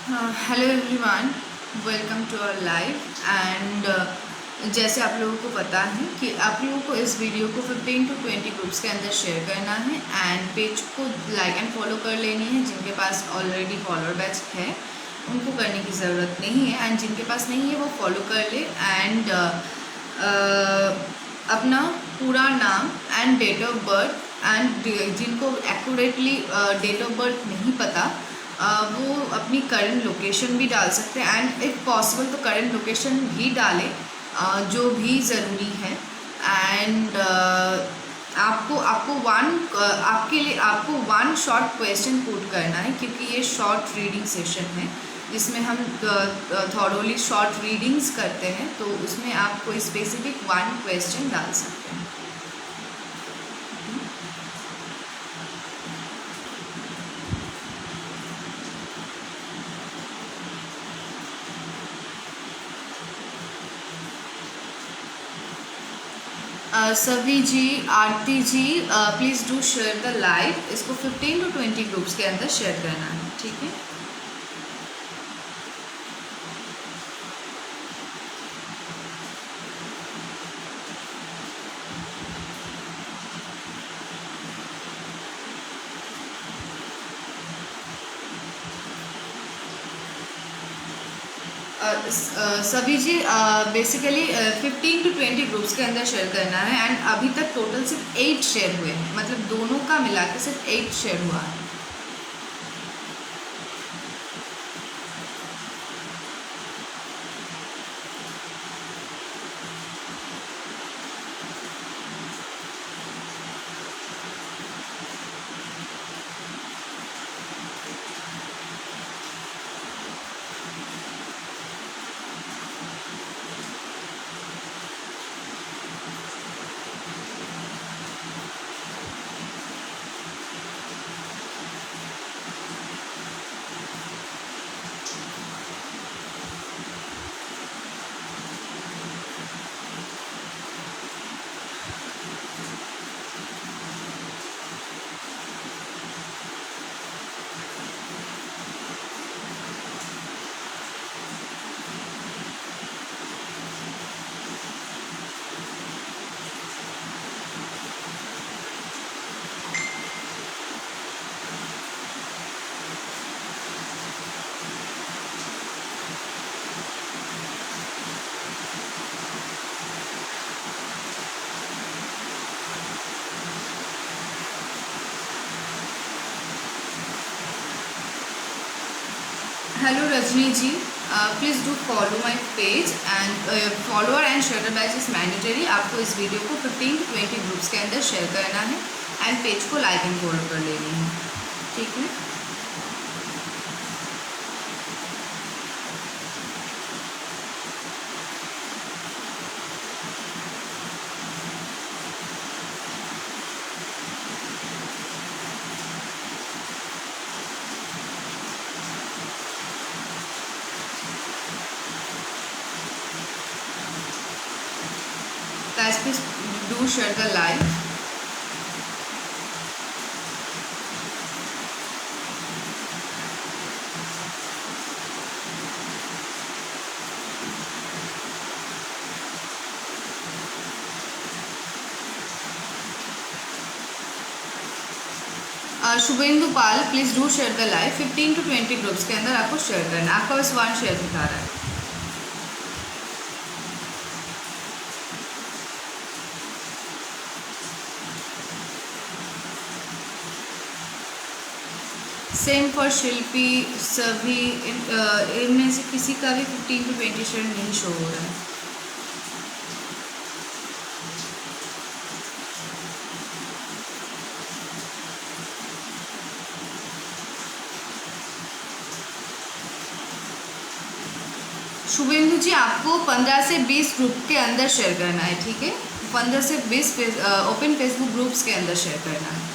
Hello everyone, welcome to our live and जैसे आप लोगों को पता है कि आप लोगों को इस वीडियो को 15 टू 20 ग्रुप्स के अंदर शेयर करना है एंड पेज को लाइक एंड फॉलो कर लेनी है। जिनके पास ऑलरेडी फॉलोअर बैच है उनको करने की ज़रूरत नहीं है एंड जिनके पास नहीं है वो फॉलो कर ले एंड अपना पूरा नाम and date of birth and जिनको एक्यूरेटली डेट ऑफ बर्थ नहीं पता वो अपनी करंट लोकेशन भी डाल सकते हैं एंड इफ़ पॉसिबल तो करंट लोकेशन भी डालें, जो भी ज़रूरी है। एंड आपको आपको आपको वन शॉर्ट क्वेश्चन पुट करना है क्योंकि ये शॉर्ट रीडिंग सेशन है जिसमें हम थॉरोली शॉर्ट रीडिंग्स करते हैं, तो उसमें आप कोई स्पेसिफिक वन क्वेश्चन डाल सकते हैं। सभी जी, Aarti ji, please do share the live. इसको 15 टू 20 ग्रुप्स के अंदर शेयर करना है, ठीक है। सभी जी, बेसिकली 15 टू 20 ग्रुप्स के अंदर शेयर करना है एंड अभी तक टोटल सिर्फ 8 शेयर हुए हैं, मतलब दोनों का मिला के सिर्फ 8 शेयर हुआ है। Hello Rajni ji, please do follow my page and follower and share badge is mandatory. आपको इस वीडियो को 15 टू 20 ग्रुप्स के अंदर शेयर करना है एंड पेज को लाइक एंड फॉलो कर लेनी है, ठीक है। Guys, please do share the live. Shubhendu Pal, please do share the live. 15 to 20 groups के अंदर आपको शेयर करना है। आपका बस वन शेयर दिखा रहा है। सेम फॉर शिल्पी, सभी इनमें से किसी का भी 15 टू 20 शेयर नहीं शो हो रहा है। शुभेंदु जी, आपको 15 से 20 ग्रुप के अंदर शेयर करना है, ठीक है। 15 से 20 ओपन फेसबुक ग्रुप्स के अंदर शेयर करना है।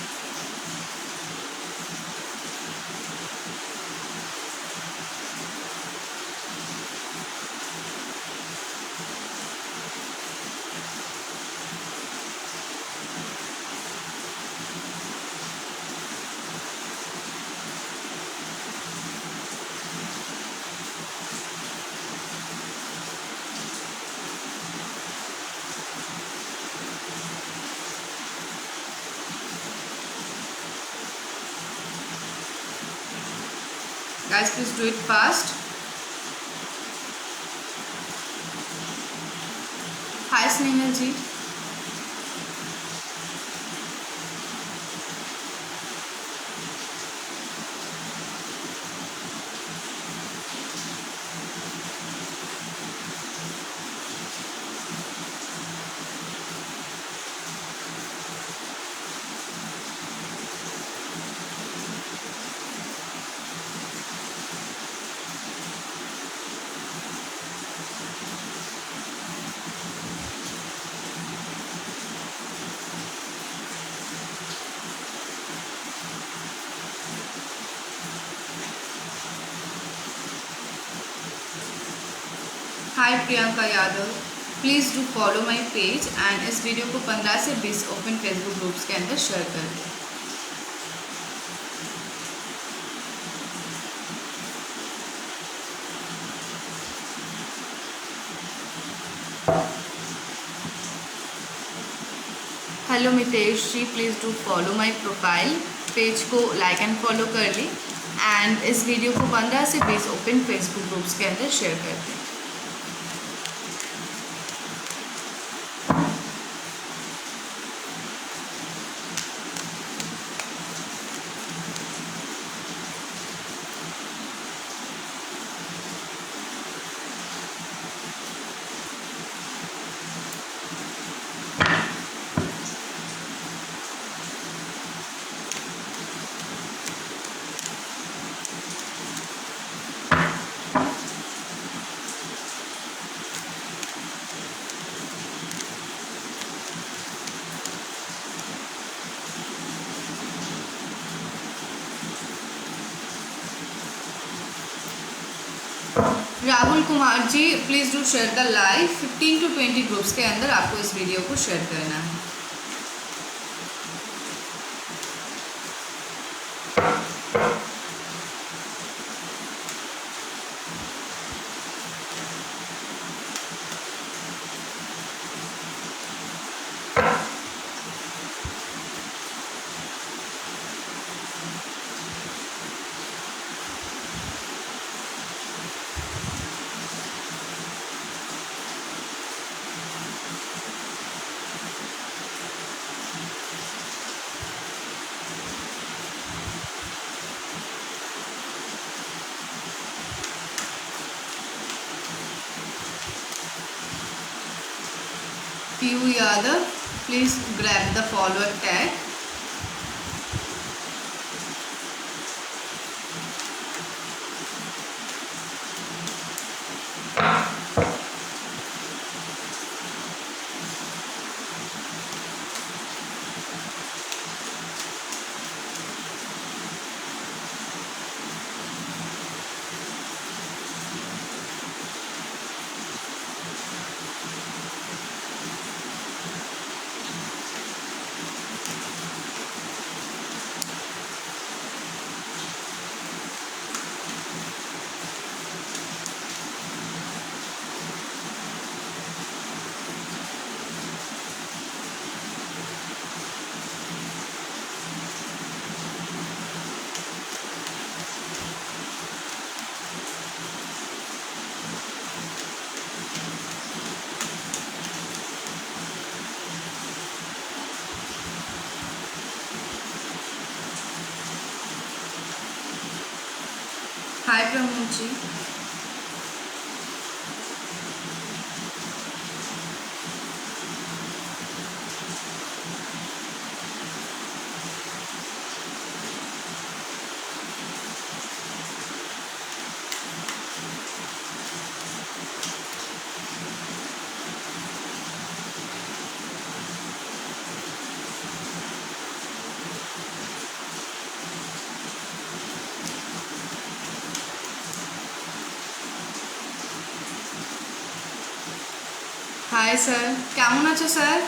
Guys, please do it fast. Hi Snehal ji. Hi Priyanka Yadav, please do follow my page and इस वीडियो को 15 से 20 ओपन फेसबुक ग्रुप्स के अंदर शेयर कर दें। Hello Mitesh ji, please do follow my profile, page को लाइक एंड फॉलो कर ली एंड इस वीडियो को 15 से 20 ओपन फेसबुक ग्रुप्स के अंदर शेयर कर दें। Rahul Kumar ji, please do share the live. 15 to 20 groups के अंदर आपको इस वीडियो को शेयर करना है। Piyu Yadav, please grab the follower tag. Hi Pramod ji. Hi sir, কেমন আছো sir?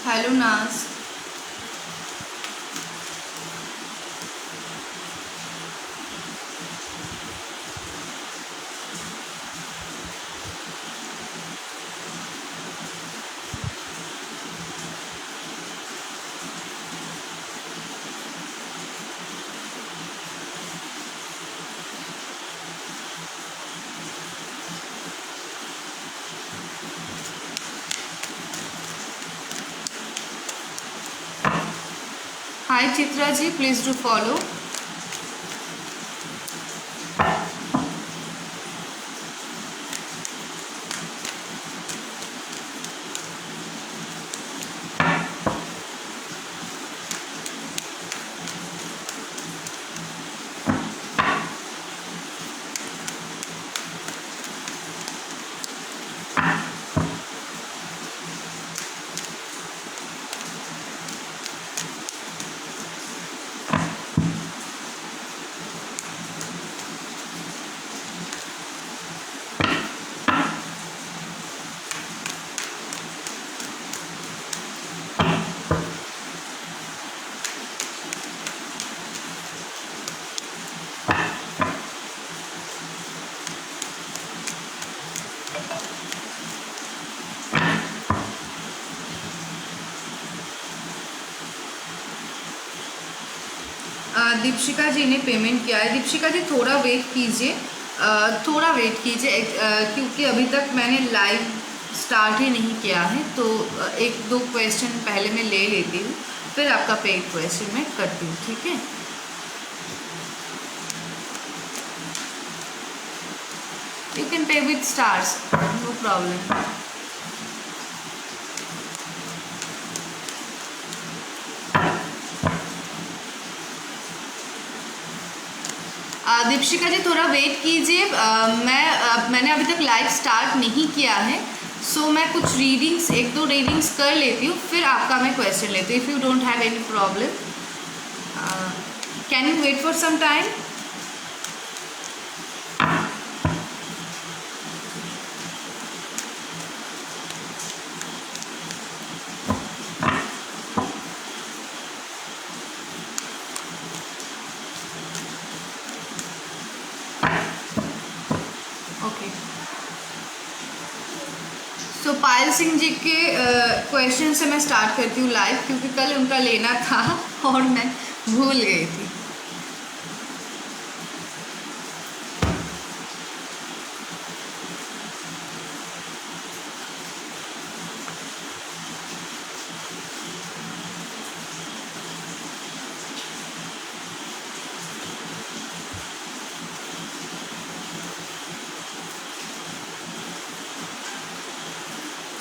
Hello Naaz. Hi Chitra ji, please do follow. Deepshika ji ने पेमेंट किया है। दीपशिका जी थोड़ा वेट कीजिए, थोड़ा वेट कीजिए, क्योंकि अभी तक मैंने लाइव स्टार्ट ही नहीं किया है, तो एक दो क्वेश्चन पहले मैं ले लेती हूँ, फिर आपका पेड क्वेश्चन मैं करती हूँ, ठीक है। You can pay with stars, no problem. Deepshika ji थोड़ा वेट कीजिए, मैंने अभी तक लाइव स्टार्ट नहीं किया है, सो मैं कुछ रीडिंग्स, एक दो रीडिंग्स कर लेती हूँ, फिर आपका मैं क्वेश्चन लेती हूँ। If you don't have any problem, can you wait for some time. Okay, so Payal Singh ji के क्वेश्चन से मैं स्टार्ट करती हूँ लाइव, क्योंकि कल उनका लेना था और मैं भूल गई थी।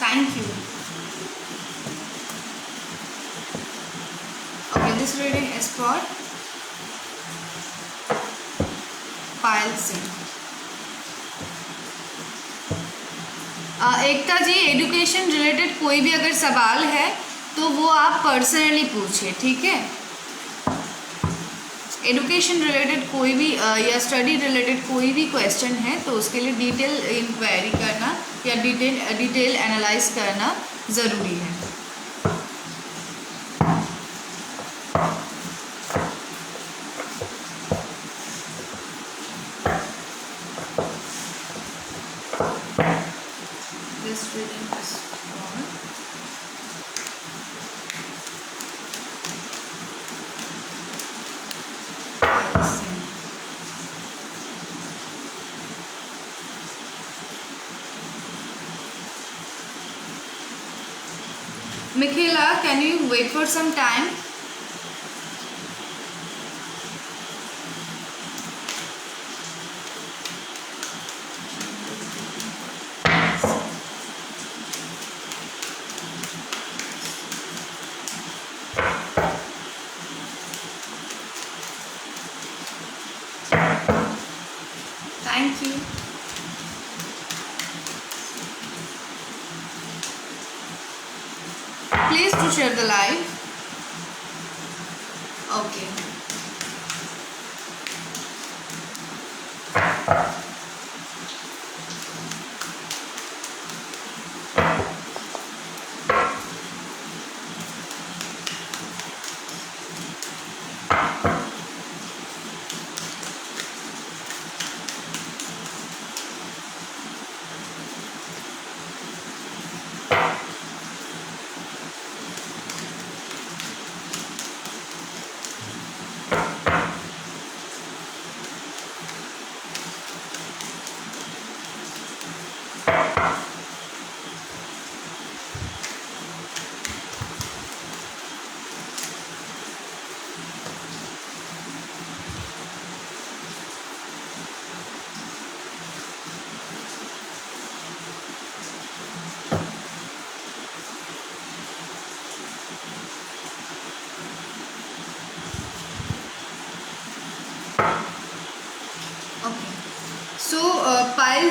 Thank you. Okay, this reading is for Payal Singh. Ekta ji, education related कोई भी अगर सवाल है तो वो आप पर्सनली पूछिए, ठीक है। एजुकेशन रिलेटेड कोई भी या स्टडी रिलेटेड कोई भी क्वेश्चन है तो उसके लिए डिटेल इंक्वायरी करना या डिटेल एनालाइज करना ज़रूरी है। This reading is for Payal Singh. Michaela, can you wait for some time? Thank you. Please to share the live. Okay.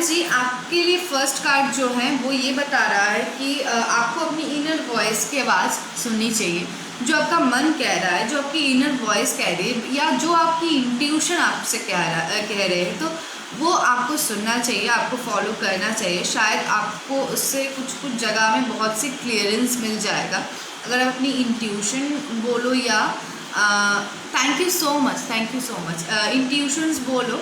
Aryan जी, आपके लिए फर्स्ट कार्ड जो है वो ये बता रहा है कि आपको अपनी इनर वॉइस की आवाज़ सुननी चाहिए। जो आपका मन कह रहा है, जो आपकी इनर वॉइस कह रही है, या जो आपकी इंट्यूशन आपसे कह रहे हैं, तो वो आपको सुनना चाहिए, आपको फॉलो करना चाहिए। शायद आपको उससे कुछ कुछ जगह में बहुत सी क्लियरेंस मिल जाएगा अगर आप अपनी इंट्यूशन बोलो, या thank you so much intuitions बोलो,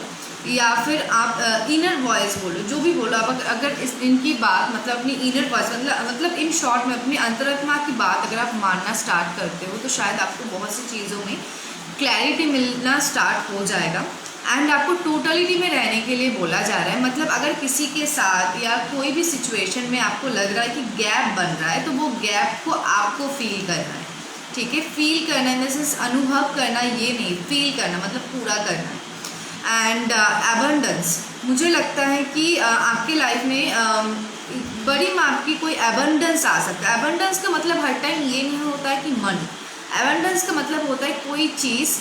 या फिर आप इनर वॉइस बोलो, जो भी बोलो आप। अगर इनकी बात मतलब अपनी इनर वॉइस मतलब इन शॉर्ट में अपनी अंतरात्मा की बात अगर आप मानना स्टार्ट करते हो, तो शायद आपको बहुत सी चीज़ों में क्लैरिटी मिलना स्टार्ट हो जाएगा। एंड आपको टोटलिटी में रहने के लिए बोला जा रहा है। मतलब अगर किसी के साथ या कोई भी सिचुएशन में आपको लग रहा है कि गैप बन रहा है, तो वो गैप को आपको फील करना है। ठीक है, फील करना है मीन्स अनुभव करना, ये नहीं, फील करना मतलब पूरा करना है। एंड एबंडेंस, मुझे लगता है कि आपके लाइफ में बड़ी माप की कोई एबंडेंस आ सकता है। एबंडेंस का मतलब हर टाइम ये नहीं होता है कि मनी। एबंडेंस का मतलब होता है कोई चीज़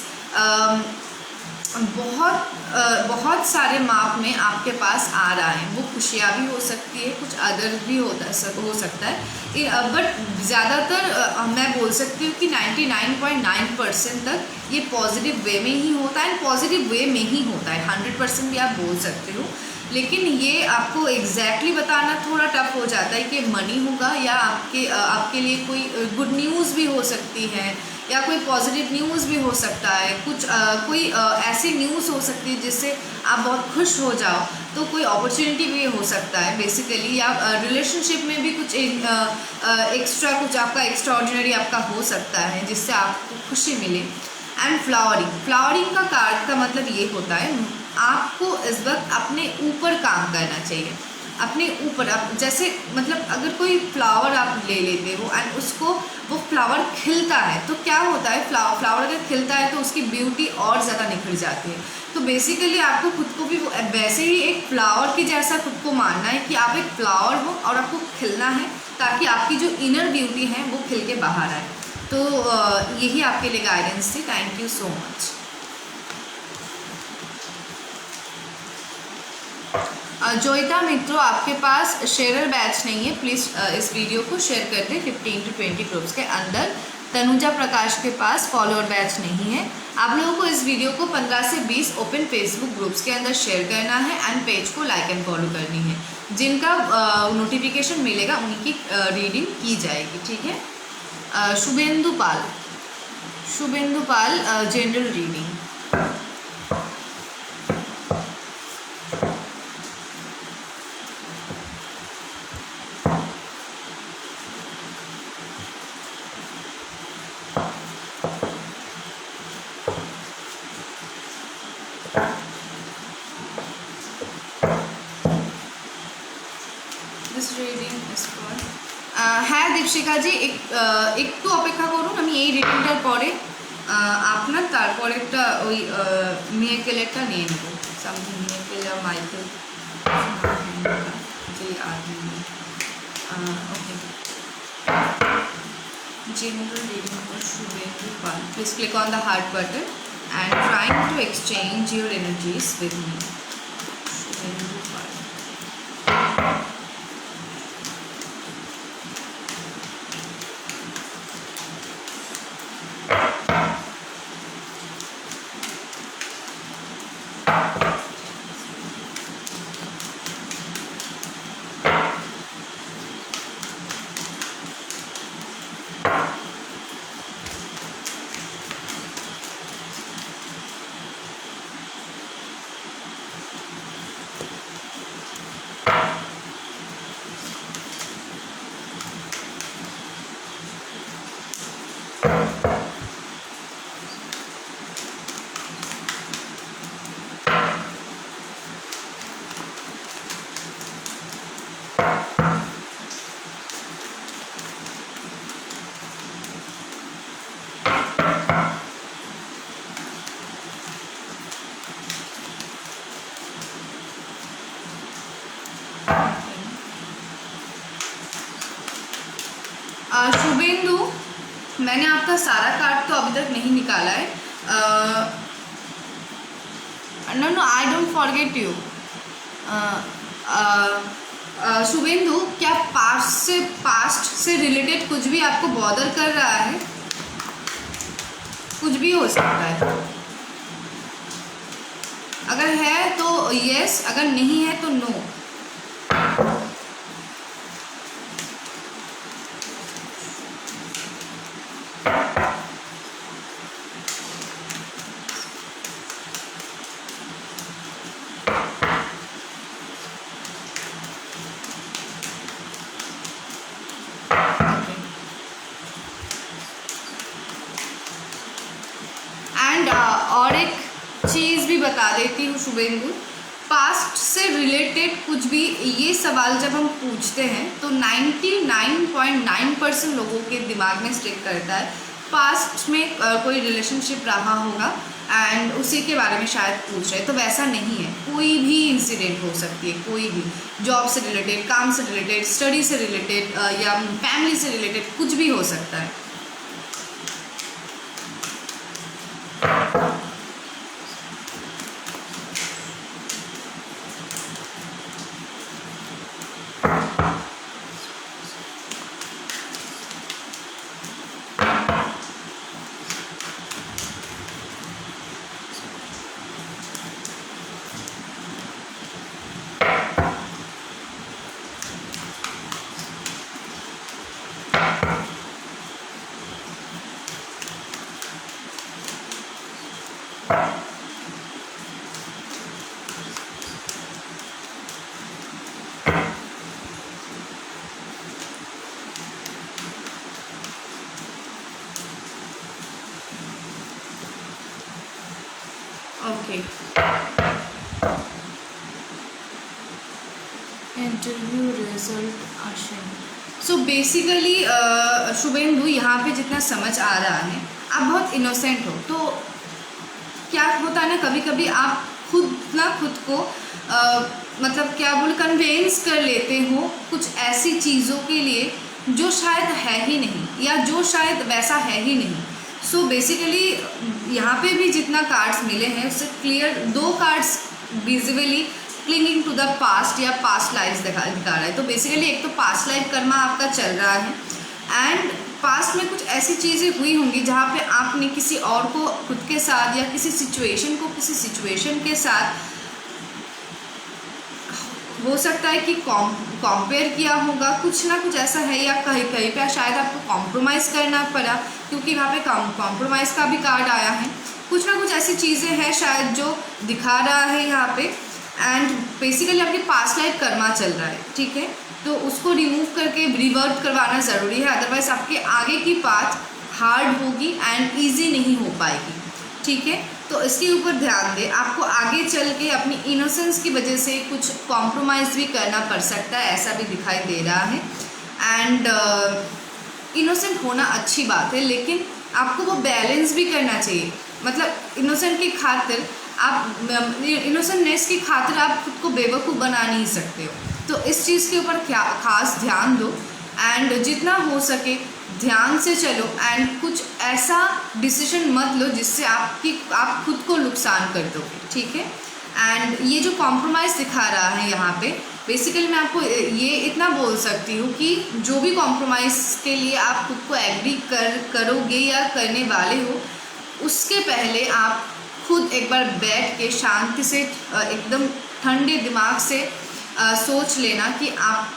बहुत सारे माप में आपके पास आ रहा है। वो खुशियाँ भी हो सकती है, कुछ अदर भी हो सकता है, बट ज़्यादातर मैं बोल सकती हूँ कि 99.9% तक ये पॉजिटिव वे में ही होता है। एंड पॉजिटिव वे में ही होता है, 100% भी आप बोल सकते हो। लेकिन ये आपको एग्जैक्टली बताना थोड़ा टफ हो जाता है कि मनी होगा, या आपके लिए कोई गुड न्यूज़ भी हो सकती है, या कोई पॉजिटिव न्यूज़ भी हो सकता है। कोई ऐसी न्यूज़ हो सकती है जिससे आप बहुत खुश हो जाओ, तो कोई अपॉर्चुनिटी भी हो सकता है बेसिकली। या रिलेशनशिप में भी कुछ एक्स्ट्रा, कुछ आपका एक्स्ट्राऑर्डिनरी आपका हो सकता है जिससे आपको खुशी मिले। एंड फ्लावरिंग का कार्ड का मतलब ये होता है आपको इस वक्त अपने ऊपर काम करना चाहिए, अपने ऊपर। आप जैसे मतलब अगर कोई फ्लावर आप ले लेते हो एंड उसको वो फ्लावर खिलता है, तो क्या होता है, फ्लावर अगर खिलता है तो उसकी ब्यूटी और ज़्यादा निखर जाती है। तो बेसिकली आपको खुद को भी वैसे ही एक फ्लावर की जैसा खुद को मानना है कि आप एक फ्लावर हो और आपको खिलना है, ताकि आपकी जो इनर ब्यूटी है वो खिल के बाहर आए। तो यही आपके लिए गाइडेंस थी। Thank you so much. Joita मित्रों, आपके पास शेयरर बैच नहीं है, प्लीज़ इस वीडियो को शेयर कर दें 15 to 20 ग्रुप्स के अंदर। तनुजा प्रकाश के पास फॉलोअर बैच नहीं है। आप लोगों को इस वीडियो को 15 से 20 ओपन फेसबुक ग्रुप्स के अंदर शेयर करना है एंड पेज को लाइक एंड फॉलो करनी है। जिनका नोटिफिकेशन मिलेगा उनकी रीडिंग की जाएगी। ठीक है। शुभेंदु पाल जनरल रीडिंग। হ্যাঁ দীপশিকা জি, একটু অপেক্ষা করুন, আমি এই রিডিংটার পরে আপনার তারপরেরটা ওই মিরাকেলেরটা নিয়ে নেব। সামথিং মিরাকেল আর Michael ji okay. General reading for Shubhendu Pal. Please click on the heart button and trying to exchange your energies with me. Shubhendu Pal. Shubhendu, मैंने आपका सारा कार्ड तो अभी तक नहीं निकाला है। No I don't forget you. Shubhendu, क्या पास्ट से रिलेटेड कुछ भी आपको बॉदर कर रहा है? कुछ भी हो सकता है। अगर है तो यस, अगर नहीं है तो नो। एंड और एक चीज़ भी बता देती हूँ शुभेंदु, पास्ट से रिलेटेड कुछ भी ये सवाल जब हम पूछते हैं तो 99.9% लोगों के दिमाग में स्टिक करता है। पास्ट में कोई रिलेशनशिप रहा होगा एंड उसी के बारे में शायद पूछ रहे, तो वैसा नहीं है। कोई भी इंसिडेंट हो सकती है, कोई भी जॉब से रिलेटेड, काम से रिलेटेड, स्टडी से रिलेटेड या फैमिली से रिलेटेड कुछ भी हो सकता है। ओके, इंटरव्यू रिजल्ट आशन। सो बेसिकली शुभेंदु, यहाँ पे जितना समझ आ रहा है आप बहुत इनोसेंट हो। तो क्या होता है ना, कभी कभी आप खुद को मतलब क्या बोल कन्वेंस कर लेते हो कुछ ऐसी चीज़ों के लिए जो शायद है ही नहीं, या जो शायद वैसा है ही नहीं। सो बेसिकली यहाँ पे भी जितना कार्ड्स मिले हैं उससे क्लियर, दो cards visibly clinging to the past या पास्ट लाइफ दिखा रहा है। तो बेसिकली एक तो पास्ट लाइफ कर्मा आपका चल रहा है एंड पास्ट में कुछ ऐसी चीज़ें हुई होंगी जहाँ पे आपने किसी और को खुद के साथ या किसी सिचुएशन को किसी सिचुएशन के साथ हो सकता है कि कंपेयर किया होगा, कुछ ना कुछ ऐसा है, या कहीं कहीं पे शायद आपको कॉम्प्रोमाइज़ करना पड़ा, क्योंकि वहाँ पे कॉम्प्रोमाइज़ का भी कार्ड आया है। कुछ ना कुछ ऐसी चीज़ें हैं शायद जो दिखा रहा है यहाँ पे। एंड बेसिकली आपकी पास्ट लाइफ कर्मा चल रहा है, ठीक है, तो उसको रिमूव करके रिवर्ट करवाना ज़रूरी है, अदरवाइज़ आपके आगे की पाथ हार्ड होगी एंड ईजी नहीं हो पाएगी, ठीक है। तो इसके ऊपर ध्यान दें, आपको आगे चल के अपनी इनोसेंस की वजह से कुछ कॉम्प्रोमाइज़ भी करना पड़ सकता है, ऐसा भी दिखाई दे रहा है। एंड इनोसेंट होना अच्छी बात है, लेकिन आपको वो बैलेंस भी करना चाहिए। मतलब इनोसेंट की खातिर आप इनोसेंटनेस की खातिर आप खुद को बेवकूफ़ बना नहीं सकते हो। तो इस चीज़ के ऊपर खास ध्यान दो एंड जितना हो सके ध्यान से चलो एंड कुछ ऐसा डिसीजन मत लो जिससे आप खुद को नुकसान कर दोगे, ठीक है। एंड ये जो कॉम्प्रोमाइज़ दिखा रहा है यहाँ पे, बेसिकली मैं आपको ये इतना बोल सकती हूँ कि जो भी कॉम्प्रोमाइज़ के लिए आप खुद को एग्री करोगे या करने वाले हो, उसके पहले आप खुद एक बार बैठ के शांति से एकदम ठंडे दिमाग से सोच लेना कि आप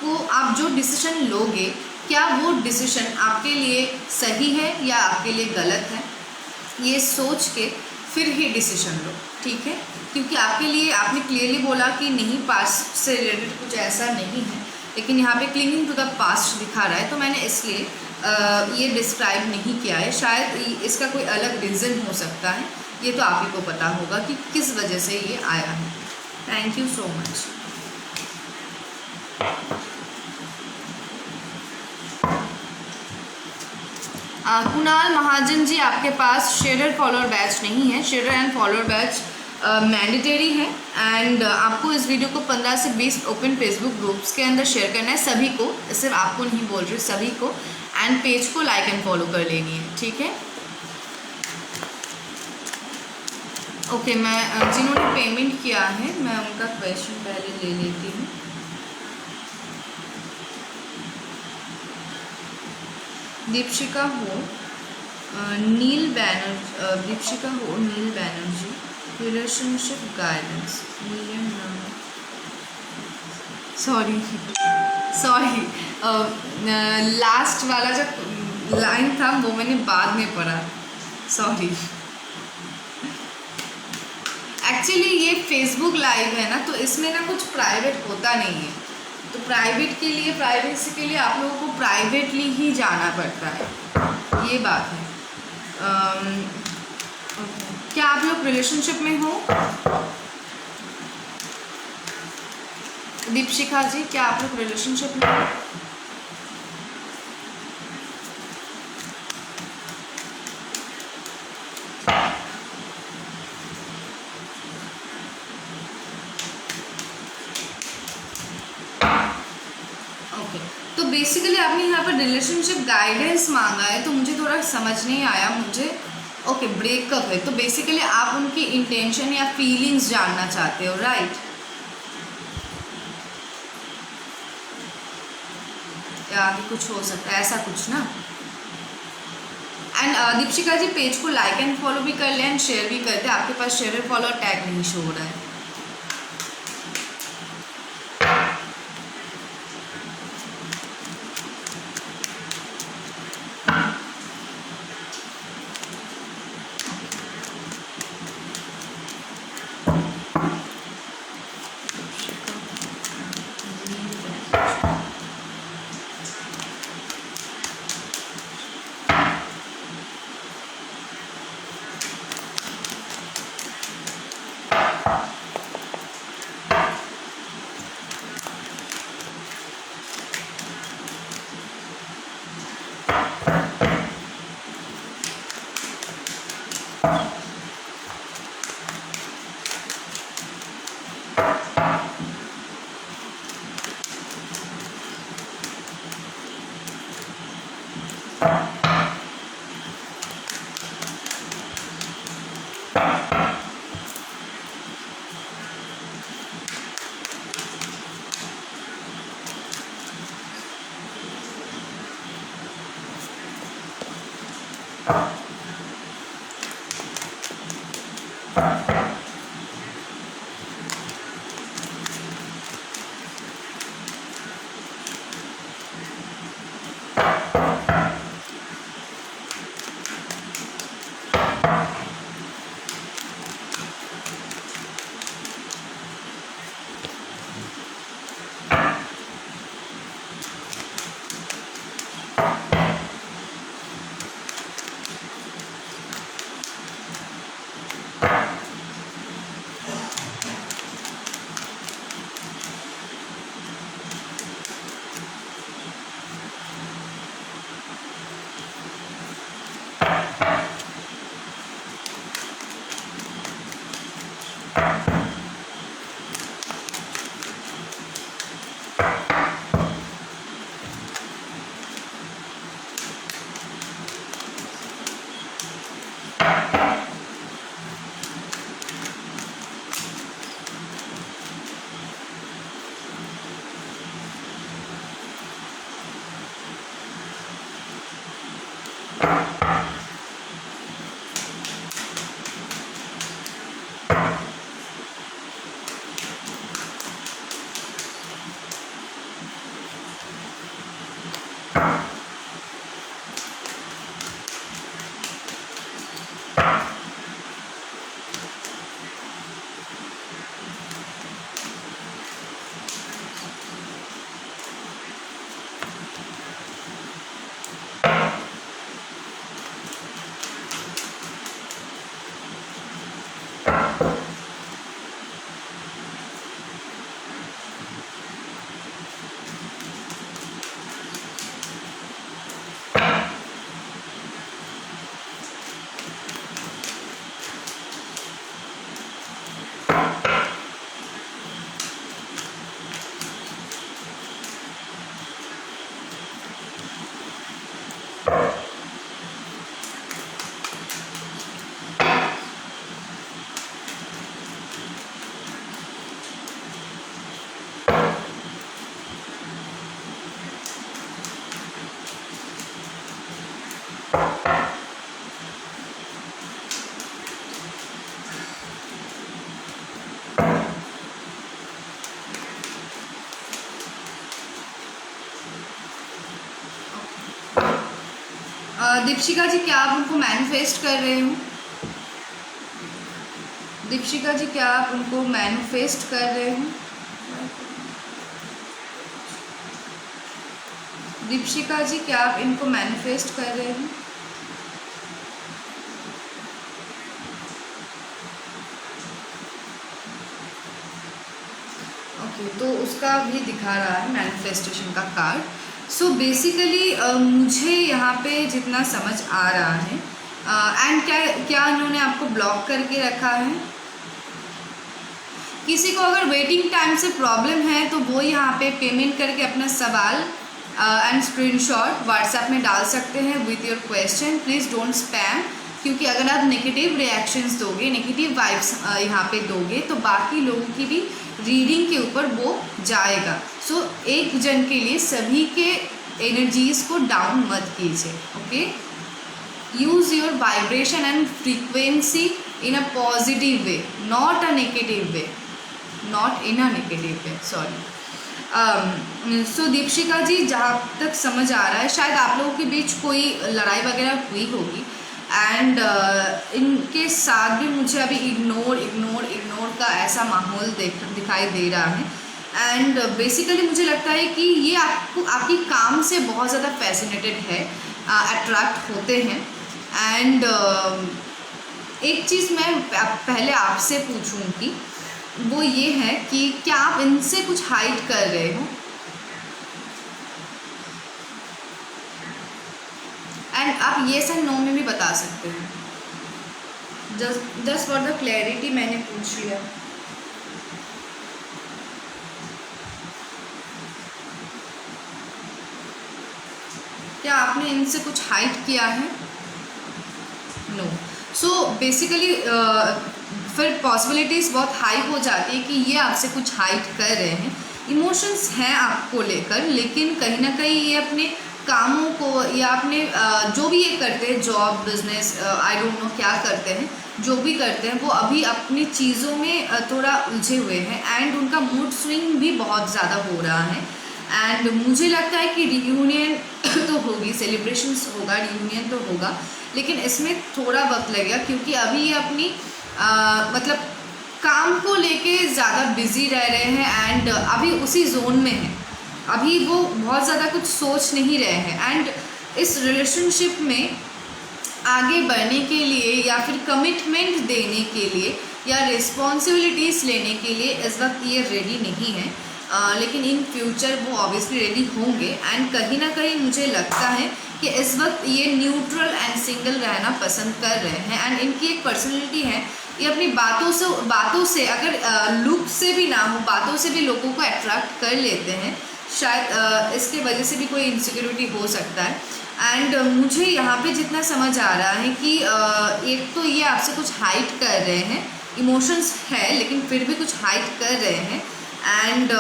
जो डिसीजन लोगे क्या वो डिसीजन आपके लिए सही है या आपके लिए गलत है, ये सोच के फिर ही डिसीजन लो, ठीक है। क्योंकि आपके लिए आपने क्लियरली बोला कि नहीं, पास्ट से रिलेटेड कुछ ऐसा नहीं है, लेकिन यहाँ पे क्लिंगिंग टू द पास्ट दिखा रहा है, तो मैंने इसलिए ये डिस्क्राइब नहीं किया है। शायद इसका कोई अलग रीज़न हो सकता है, ये तो आप ही को पता होगा कि किस वजह से ये आया है। Thank you so much. Kunal Mahajan ji, आपके पास शेयर फॉलोअर बैच नहीं है। Share and follower badge mandatory है एंड आपको इस वीडियो को 15 से 20 ओपन फेसबुक ग्रुप्स के अंदर शेयर करना है, सभी को, सिर्फ आपको नहीं बोल रही, सभी को। एंड पेज को लाइक एंड फॉलो कर लेनी है, ठीक है। ओके, मैं जिन्होंने पेमेंट किया है मैं उनका क्वेश्चन पहले ले लेती हूँ। दीपशिका हो, नील बैनर्जी, दीपशिका हो Neel Banerjee, relationship guidance, sorry sorry, last वाला जो लाइन था वो मैंने बाद में पढ़ा, सॉरी। एक्चुअली ये फेसबुक लाइव है ना, तो इसमें ना कुछ प्राइवेट होता नहीं है, तो प्राइवेट के लिए, प्राइवेसी के लिए आप लोगों को प्राइवेटली ही जाना पड़ता है, ये बात है। क्या आप लोग रिलेशनशिप में हो? दीपशिखा जी, क्या आप लोग रिलेशनशिप में हो? ओके, तो बेसिकली आपने यहाँ पर रिलेशनशिप गाइडेंस मांगा है, तो मुझे थोड़ा समझ नहीं आया मुझे। ओके, ब्रेकअप है, तो बेसिकली आप उनकी इंटेंशन या फीलिंग्स जानना चाहते हो, राइट? या आगे कुछ हो सकता है ऐसा कुछ ना। एंड दीपशिका जी, पेज को लाइक एंड फॉलो भी कर लें एंड शेयर भी करते हैं, आपके पास शेयर फॉलो टैग नहीं शो हो रहा है। दीपशिका जी क्या आप उनको मैनिफेस्ट कर रहे हो? दीपशिका जी क्या आप उनको मैनिफेस्ट कर रहे हो? दीपशिका जी क्या आप इनको मैनिफेस्ट कर रहे हो? ओके, तो उसका भी दिखा रहा है मैनिफेस्टेशन का कार्ड। सो बेसिकली मुझे यहाँ पे जितना समझ आ रहा है, एंड क्या क्या इन्होंने आपको ब्लॉक करके रखा है? किसी को अगर वेटिंग टाइम से प्रॉब्लम है तो वो यहाँ पे पेमेंट करके अपना सवाल एंड स्क्रीनशॉट व्हाट्सएप में डाल सकते हैं with your question. Please don't spam, क्योंकि अगर आप नेगेटिव रिएक्शंस दोगे, नेगेटिव वाइब्स यहाँ पे दोगे तो बाकी लोगों की भी रीडिंग के ऊपर वो जाएगा। सो एक जन के लिए सभी के एनर्जीज़ को डाउन मत कीजिए। Okay, use your vibration and frequency in a positive way, not a negative way, not in a negative way, sorry. So Deepshika ji जहाँ तक समझ आ रहा है शायद आप लोगों के बीच कोई लड़ाई वगैरह हुई होगी, एंड इनके साथ भी मुझे अभी इग्नोर का ऐसा माहौल दिखाई दे रहा है। एंड बेसिकली मुझे लगता है कि ये आपको आपकी काम से बहुत ज़्यादा फैसिनेटेड है, अट्रैक्ट होते हैं। एंड एक चीज़ मैं पहले आपसे पूछूंगी, वो ये है कि क्या आप इनसे कुछ हाइड कर रहे हो? एंड आप येस एंड नो में भी बता सकते हो। जस्ट फॉर द क्लैरिटी मैंने पूछ लिया। क्या आपने इनसे कुछ हाइड किया है? नो। सो बेसिकली फिर पॉसिबिलिटीज़ बहुत हाई हो जाती है कि ये आपसे कुछ हाइड कर रहे हैं। इमोशंस हैं आपको लेकर, लेकिन कहीं ना कहीं ये अपने कामों को या अपने जो भी ये करते हैं, job, business, I don't know क्या करते हैं, जो भी करते हैं वो अभी अपनी चीज़ों में थोड़ा उलझे हुए हैं। एंड उनका मूड स्विंग भी बहुत ज़्यादा हो रहा है। एंड मुझे लगता है कि रियूनियन तो होगी, सेलिब्रेशंस होगा, रियूनियन तो होगा, लेकिन इसमें थोड़ा वक्त लगेगा, क्योंकि अभी ये अपनी मतलब काम को लेके ज़्यादा बिजी रह रहे हैं एंड अभी उसी जोन में हैं। अभी वो बहुत ज़्यादा कुछ सोच नहीं रहे हैं। एंड इस रिलेशनशिप में आगे बढ़ने के लिए या फिर कमिटमेंट देने के लिए या रिस्पॉन्सिबिलिटीज़ लेने के लिए इस वक्त ये रेडी नहीं है, लेकिन इन फ्यूचर वो ऑब्वियसली रेडी होंगे। एंड कहीं ना कहीं मुझे लगता है कि इस वक्त ये न्यूट्रल एंड सिंगल रहना पसंद कर रहे हैं। एंड इनकी एक पर्सनैलिटी है, ये अपनी बातों से अगर लुक से भी ना हो, बातों से भी लोगों को अट्रैक्ट कर लेते हैं। शायद इसके वजह से भी कोई इनसिक्योरिटी हो सकता है। एंड मुझे यहाँ पे जितना समझ आ रहा है कि एक तो ये आपसे कुछ हाइड कर रहे हैं, इमोशंस है लेकिन फिर भी कुछ हाइड कर रहे हैं। एंड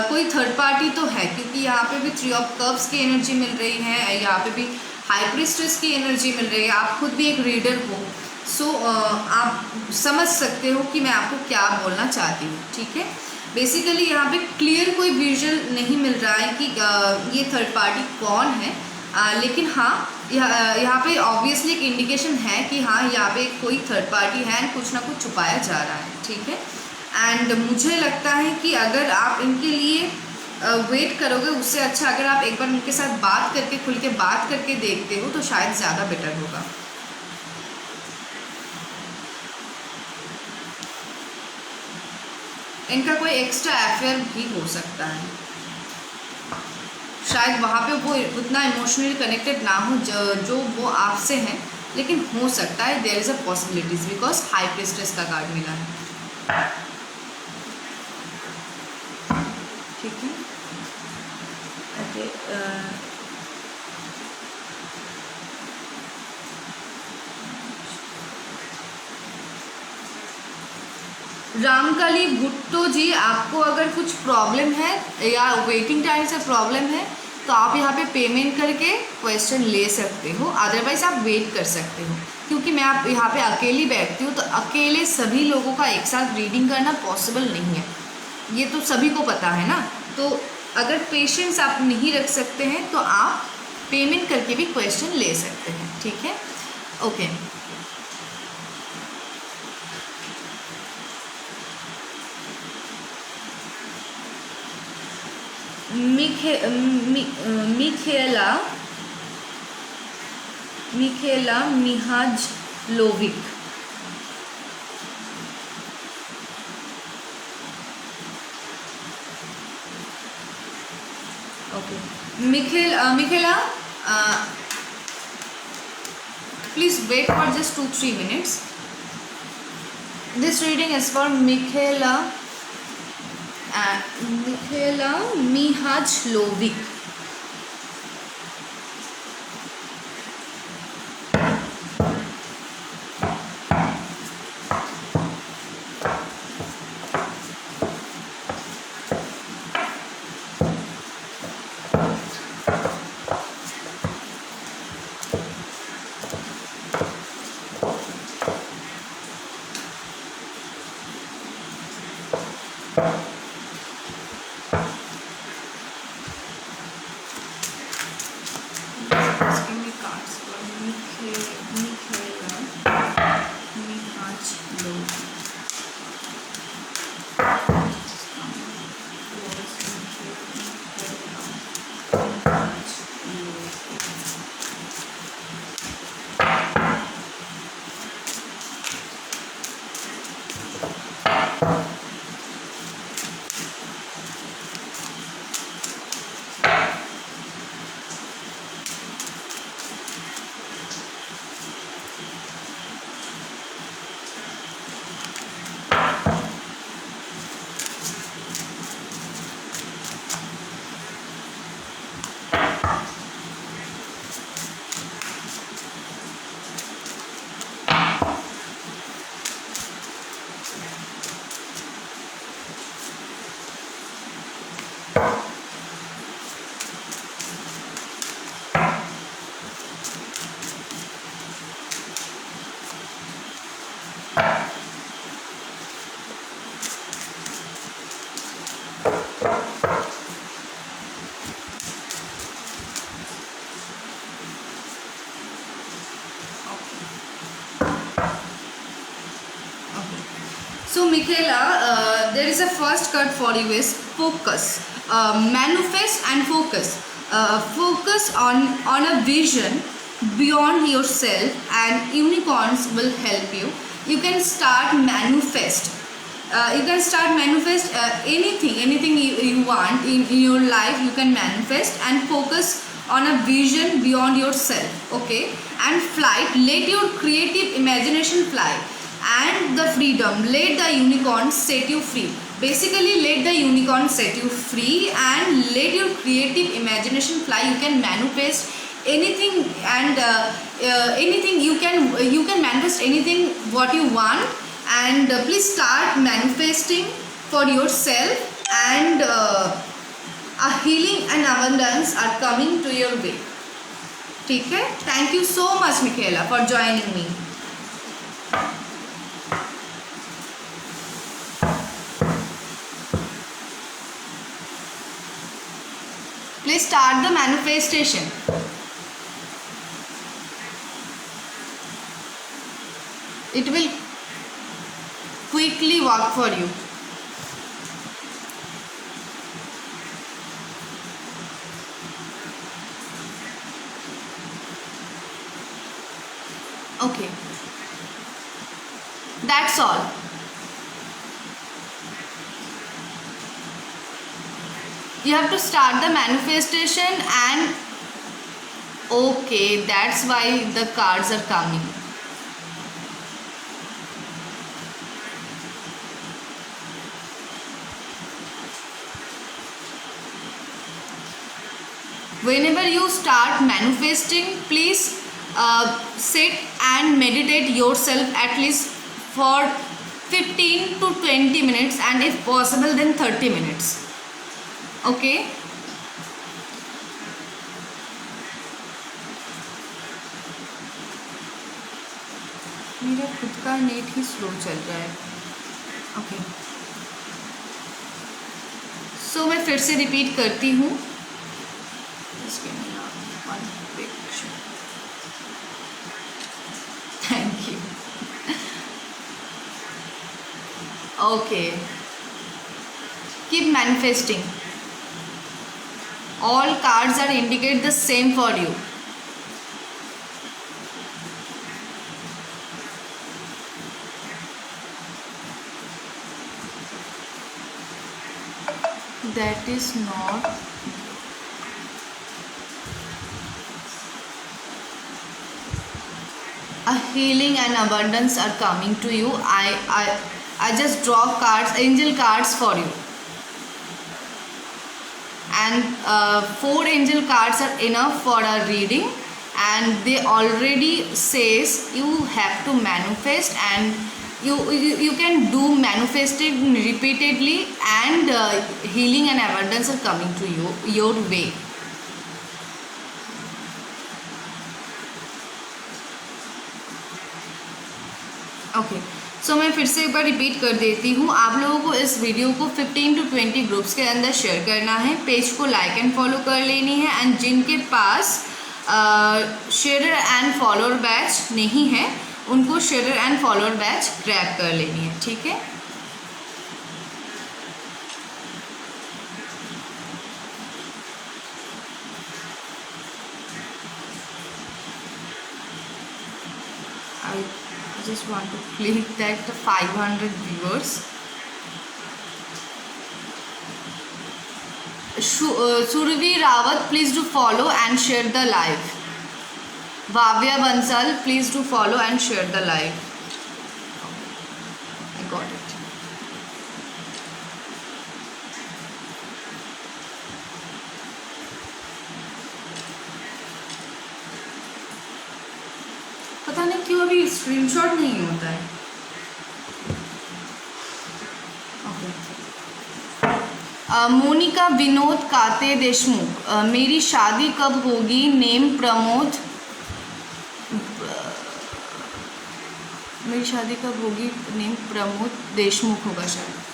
कोई थर्ड पार्टी तो है, क्योंकि यहाँ पे भी 3 ऑफ कप्स की एनर्जी मिल रही है, यहाँ पे भी हाई प्रीस्टेस की एनर्जी मिल रही है। आप खुद भी एक रीडर हो, सो आप समझ सकते हो कि मैं आपको क्या बोलना चाहती हूँ, ठीक है। बेसिकली यहाँ पे क्लियर कोई विजुअल नहीं मिल रहा है कि ये थर्ड पार्टी कौन है, लेकिन हाँ यहाँ पे ऑब्वियसली एक इंडिकेशन है कि हाँ यहाँ पे कोई थर्ड पार्टी है एंड कुछ ना कुछ छुपाया जा रहा है, ठीक है। एंड मुझे लगता है कि अगर आप इनके लिए वेट करोगे, उससे अच्छा अगर आप एक बार उनके साथ बात करके, खुल के बात करके देखते हो तो शायद ज़्यादा बेटर होगा। इनका कोई एक्स्ट्रा अफेयर भी हो सकता है, शायद वहाँ पे वो उतना इमोशनली कनेक्टेड ना हो जो वो आपसे हैं, लेकिन हो सकता है, there is a possibilities, because high priestess का कार्ड मिला है, ठीक है। ओके, रामकली भुट्टो जी, आपको अगर कुछ प्रॉब्लम है या वेटिंग टाइम से प्रॉब्लम है तो आप यहाँ पे पेमेंट करके क्वेश्चन ले सकते हो, अदरवाइज़ आप वेट कर सकते हो, क्योंकि मैं आप यहाँ पे अकेली बैठती हूँ तो अकेले सभी लोगों का एक साथ रीडिंग करना पॉसिबल नहीं है, ये तो सभी को पता है ना। तो अगर पेशेंस आप नहीं रख सकते हैं तो आप पेमेंट करके भी क्वेश्चन ले सकते हैं, ठीक है। Okay, Michela Mihajlovic. Okay, Michela, please wait for just 2-3 minutes. This reading is for Michaela Mihajlovic. So Michaela, there is a first card for you is focus, manifest and focus. Focus on a vision beyond yourself, and unicorns will help you. You can start manifest. Anything you want in your life. You can manifest and focus on a vision beyond yourself. Okay, and flight. Let your creative imagination fly. And the freedom, let the unicorn set you free. Basically, let the unicorn set you free and let your creative imagination fly. You can manifest anything, and anything you can manifest anything what you want. And please start manifesting for yourself, and a healing and abundance are coming to your way. ठीक है, thank you so much Michaela for joining me. Please start the manifestation. It will quickly work for you. Okay, that's all. You have to start the manifestation, and okay, that's why the cards are coming. Whenever you start manifesting, please sit and meditate yourself at least for 15 to 20 minutes, and if possible then 30 minutes. Okay, मेरा खुद का net ही slow चल रहा है. Okay, सो मैं फिर से repeat करती हूँ. Okay. Keep manifesting. All cards are indicate the same for you. That is not a healing and abundance are coming to you. I just draw cards, angel cards for you, and 4 angel cards are enough for a reading, and they already says you have to manifest, and you can do manifested repeatedly, and healing and abundance are coming to you your way. Okay so मैं फिर से एक बार repeat कर देती हूँ। आप लोगों को इस वीडियो को 15 to 20 ग्रुप्स के अंदर शेयर करना है, पेज को लाइक एंड फॉलो कर लेनी है, एंड जिनके पास शेयरर एंड फॉलोअर बैच नहीं है उनको शेयरर एंड फॉलोअर बैच ग्रैब कर लेनी है, ठीक है। I just want to click that the 500 viewers. Survi Rawat, please do follow and share the live. Bhavya Bansal, please do follow and share the live. I got it. पता नहीं क्यों अभी screenshot नहीं होता है। मोनिका विनोद काते देशमुख, मेरी शादी कब होगी? नेम प्रमोद, मेरी शादी कब होगी? नेम प्रमोद देशमुख होगा शायद।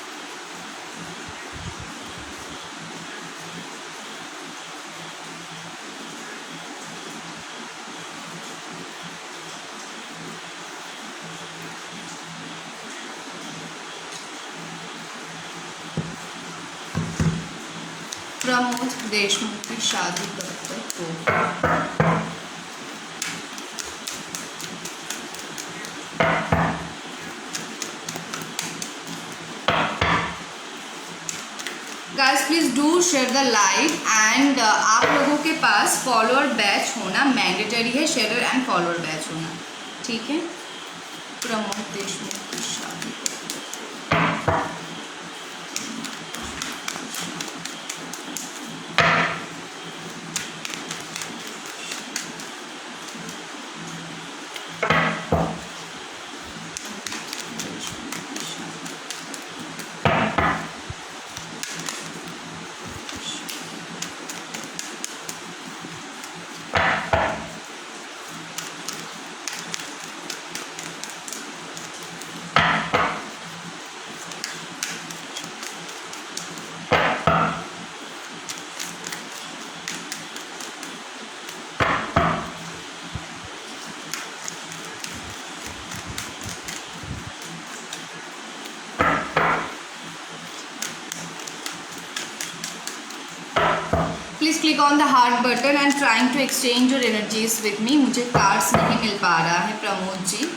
प्रमोद देशमुख की शादी कब तक होगी? Guys please do share the live, and आप लोगों के पास फॉलोअर बैच होना मैंडेटरी है, शेयरर एंड फॉलोअर बैच होना, ठीक है। प्रमोद देशमुख की शादी please click on the heart button and trying to exchange your energies with me. मुझे कार्ड्स नहीं मिल पा रहा है प्रमोद जी।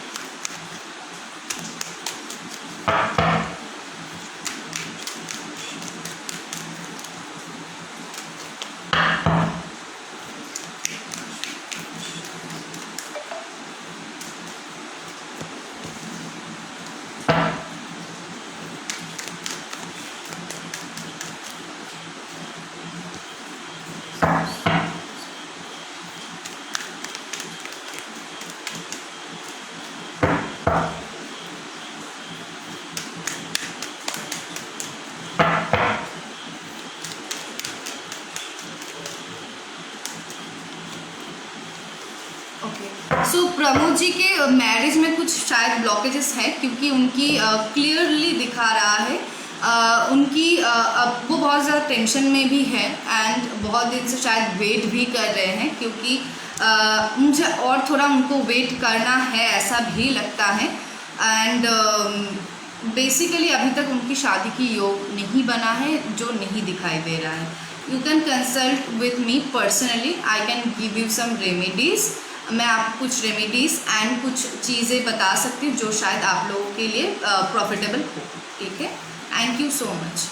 सो प्रमोद जी के मैरिज में कुछ शायद ब्लॉकेजेस हैं, क्योंकि उनकी क्लियरली दिखा रहा है उनकी अब वो बहुत ज़्यादा टेंशन में भी है, एंड बहुत दिन से शायद वेट भी कर रहे हैं, क्योंकि मुझे और थोड़ा उनको वेट करना है ऐसा भी लगता है। एंड बेसिकली अभी तक उनकी शादी की योग नहीं बना है, जो नहीं दिखाई दे रहा है। You can consult with me personally, I can give you some remedies. मैं आपको कुछ रेमेडीज़ एंड कुछ चीज़ें बता सकती हूँ जो शायद आप लोगों के लिए प्रॉफिटेबल हो। ठीक है, thank you so much.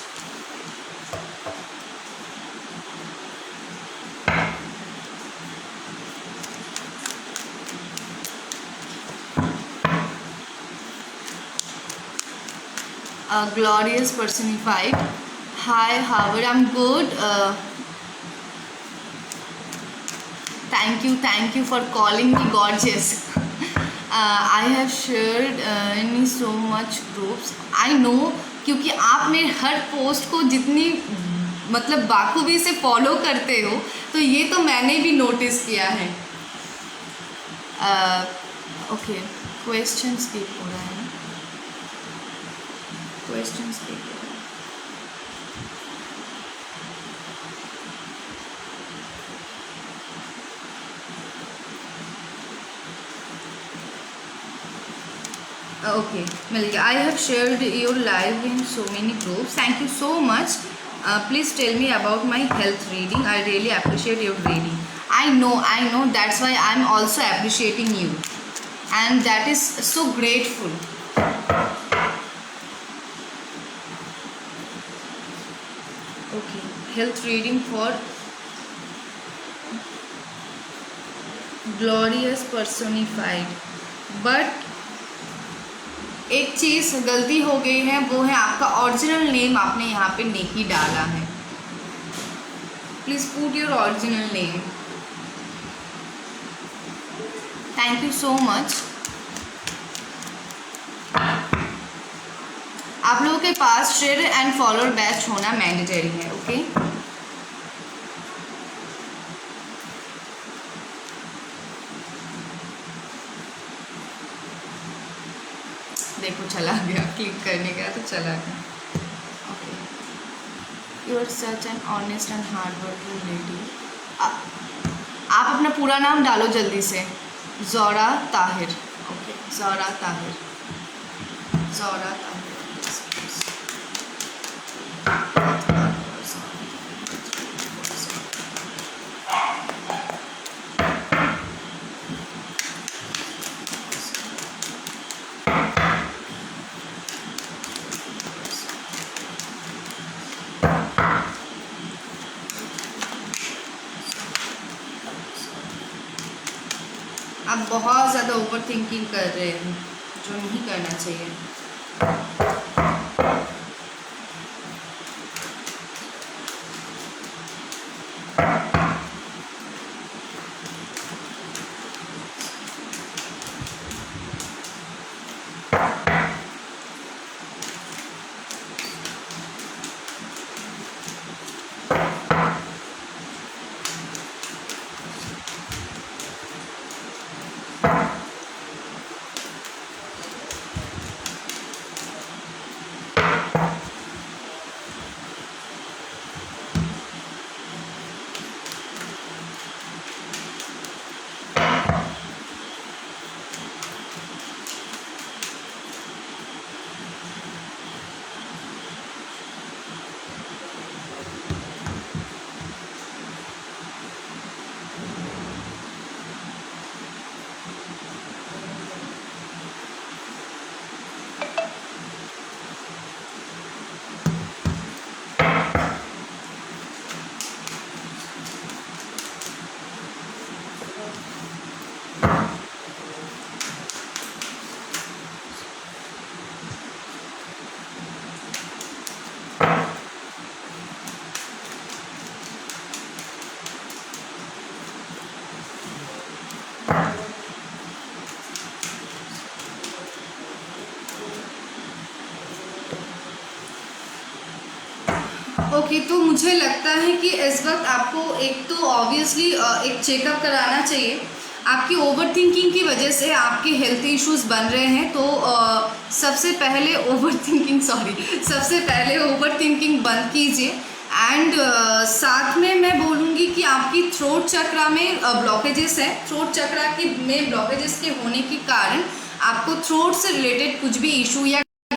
Glorious personified. Hi Howard, I'm good. Thank you for calling me gorgeous. I have shared in so much groups. I know, क्योंकि आप मेरे हर पोस्ट को जितनी मतलब बाखूबी से फॉलो करते हो, तो ये तो मैंने भी नोटिस किया है। ओके, क्वेश्चन स्किप हो रहा है। क्वेश्चन स्किप हो रहा है। ओके, मिल गया। I have shared your live in so many groups, thank you so much. Please tell me about my health reading, I really appreciate your reading. I know that's why I am also appreciating you and that is so grateful. Okay, health reading for glorious personified. But एक चीज़ गलती हो गई है, वो है आपका original name आपने यहाँ पे नहीं डाला है। Please put your original name. Thank you so much. आप लोगों के पास शेयर एंड फॉलोअर बैच होना मैंडेटरी है। ओके, देखो चला गया, क्लिक करने गया तो चला गया। Okay, you are such an honest and hard working lady. आप अपना पूरा नाम डालो जल्दी से। ज़ोरा ताहिर। ओके, ज़ोरा ताहिर, ज़ोरा ताहिर। आप बहुत ज़्यादा ओवर थिंकिंग कर रहे हैं, जो नहीं करना चाहिए। ओके, तो मुझे लगता है कि इस वक्त आपको एक तो ऑब्वियसली एक चेकअप कराना चाहिए। आपकी ओवर थिंकिंग की वजह से आपके हेल्थ इश्यूज़ बन रहे हैं, तो सबसे पहले ओवर थिंकिंग बंद कीजिए। एंड साथ में मैं बोलूँगी कि आपकी थ्रोट चक्रा में ब्लॉकेजेस है। थ्रोट चक्रा में ब्लॉकेजेस के होने के कारण आपको थ्रोट से रिलेटेड कुछ भी इशू या